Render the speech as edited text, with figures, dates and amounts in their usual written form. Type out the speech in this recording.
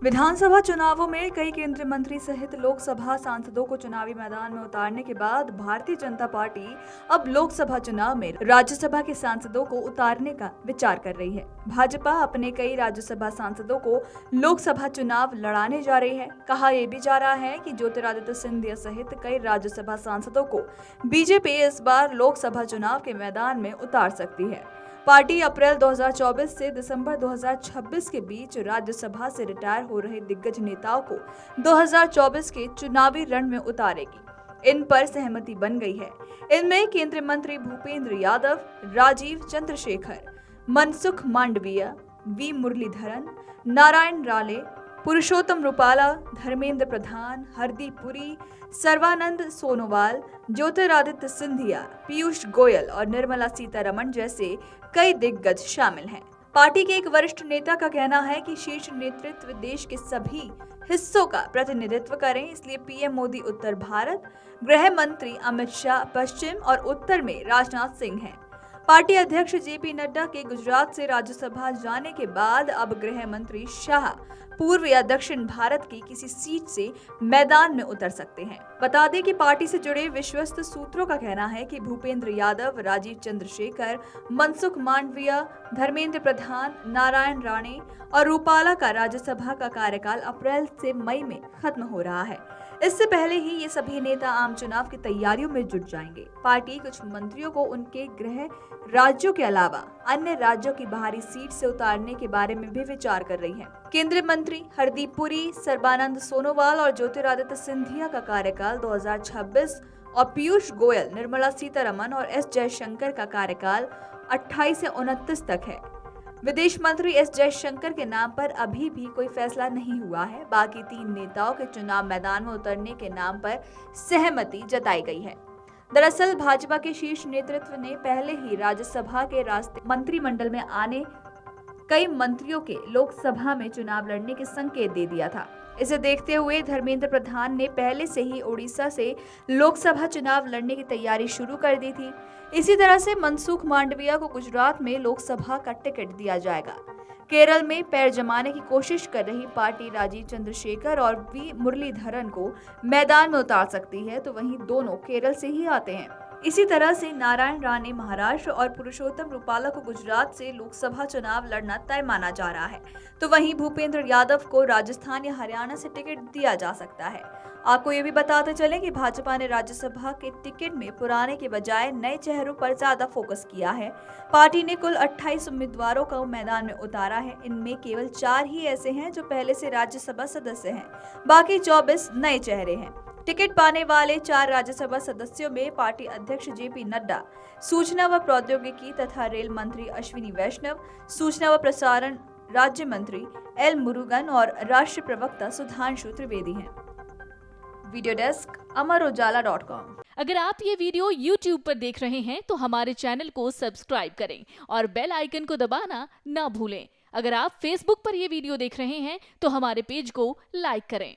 विधानसभा चुनावों में कई केंद्रीय मंत्री सहित लोकसभा सांसदों को चुनावी मैदान में उतारने के बाद भारतीय जनता पार्टी अब लोकसभा चुनाव में राज्यसभा के सांसदों को उतारने का विचार कर रही है। भाजपा अपने कई राज्यसभा सांसदों को लोकसभा चुनाव लड़ाने जा रही है। कहा यह भी जा रहा है कि ज्योतिरादित्य सिंधिया सहित कई राज्यसभा सांसदों को बीजेपी इस बार लोकसभा चुनाव के मैदान में उतार सकती है। पार्टी अप्रैल 2024 से दिसंबर 2026 के बीच राज्यसभा से रिटायर हो रहे दिग्गज नेताओं को 2024 के चुनावी रण में उतारेगी। इन पर सहमति बन गई है। इनमें केंद्रीय मंत्री भूपेंद्र यादव, राजीव चंद्रशेखर, मनसुख मांडविया, वी मुरलीधरन, नारायण राणे, पुरुषोत्तम रूपाला, धर्मेंद्र प्रधान, हरदीप पुरी, सर्बानंद सोनोवाल, ज्योतिरादित्य सिंधिया, पीयूष गोयल और निर्मला सीतारमण जैसे कई दिग्गज शामिल हैं। पार्टी के एक वरिष्ठ नेता का कहना है कि शीर्ष नेतृत्व देश के सभी हिस्सों का प्रतिनिधित्व करें, इसलिए पीएम मोदी उत्तर भारत, गृह मंत्री अमित शाह पश्चिम और उत्तर में राजनाथ सिंह हैं। पार्टी अध्यक्ष जेपी नड्डा के गुजरात से राज्यसभा जाने के बाद अब गृह मंत्री शाह पूर्व या दक्षिण भारत की किसी सीट से मैदान में उतर सकते हैं। बता दें कि पार्टी से जुड़े विश्वस्त सूत्रों का कहना है कि भूपेंद्र यादव, राजीव चंद्रशेखर, मनसुख मांडविया, धर्मेंद्र प्रधान, नारायण राणे और रूपाला का राज्यसभा का कार्यकाल अप्रैल से मई में खत्म हो रहा है। इससे पहले ही ये सभी नेता आम चुनाव की तैयारियों में जुट जाएंगे। पार्टी कुछ मंत्रियों को उनके गृह राज्यों के अलावा अन्य राज्यों की बाहरी सीट से उतारने के बारे में भी विचार कर रही है। केंद्रीय मंत्री हरदीप पुरी, सर्बानंद सोनोवाल और ज्योतिरादित्य सिंधिया का कार्यकाल 2026 और पीयूष गोयल, निर्मला सीतारमण और एस जयशंकर का कार्यकाल 28 से 29 तक है। विदेश मंत्री एस जयशंकर के नाम पर अभी भी कोई फैसला नहीं हुआ है। बाकी 3 नेताओं के चुनाव मैदान में उतरने के नाम पर सहमति जताई गई है। दरअसल भाजपा के शीर्ष नेतृत्व ने पहले ही राज्यसभा के रास्ते मंत्रिमंडल में आने कई मंत्रियों के लोकसभा में चुनाव लड़ने के संकेत दे दिया था। इसे देखते हुए धर्मेंद्र प्रधान ने पहले से ही ओडिशा से लोकसभा चुनाव लड़ने की तैयारी शुरू कर दी थी। इसी तरह से मनसुख मांडविया को गुजरात में लोकसभा का टिकट दिया जाएगा। केरल में पैर जमाने की कोशिश कर रही पार्टी राजीव चंद्रशेखर और वी मुरलीधरन को मैदान में उतार सकती है, तो वहीं दोनों केरल से ही आते हैं। इसी तरह से नारायण राणे महाराष्ट्र और पुरुषोत्तम रूपाला को गुजरात से लोकसभा चुनाव लड़ना तय माना जा रहा है, तो वहीं भूपेंद्र यादव को राजस्थान या हरियाणा से टिकट दिया जा सकता है। आपको ये भी बताते चलें कि भाजपा ने राज्यसभा के टिकट में पुराने के बजाय नए चेहरों पर ज्यादा फोकस किया है। पार्टी ने कुल 28 उम्मीदवारों को मैदान में उतारा है। इनमें केवल 4 ही ऐसे हैं जो पहले से राज्यसभा सदस्य हैं, बाकी 24 नए चेहरे हैं। टिकट पाने वाले 4 राज्यसभा सदस्यों में पार्टी अध्यक्ष जेपी नड्डा, सूचना व प्रौद्योगिकी तथा रेल मंत्री अश्विनी वैष्णव, सूचना व प्रसारण राज्य मंत्री एल मुरुगन और राष्ट्रीय प्रवक्ता सुधांशु त्रिवेदी हैं। वीडियो डेस्क अमरउजाला.com। अगर आप ये वीडियो YouTube पर देख रहे हैं तो हमारे चैनल को सब्सक्राइब करें और बेल आइकन को दबाना ना भूलें। अगर आप Facebook पर ये वीडियो देख रहे हैं तो हमारे पेज को लाइक करें।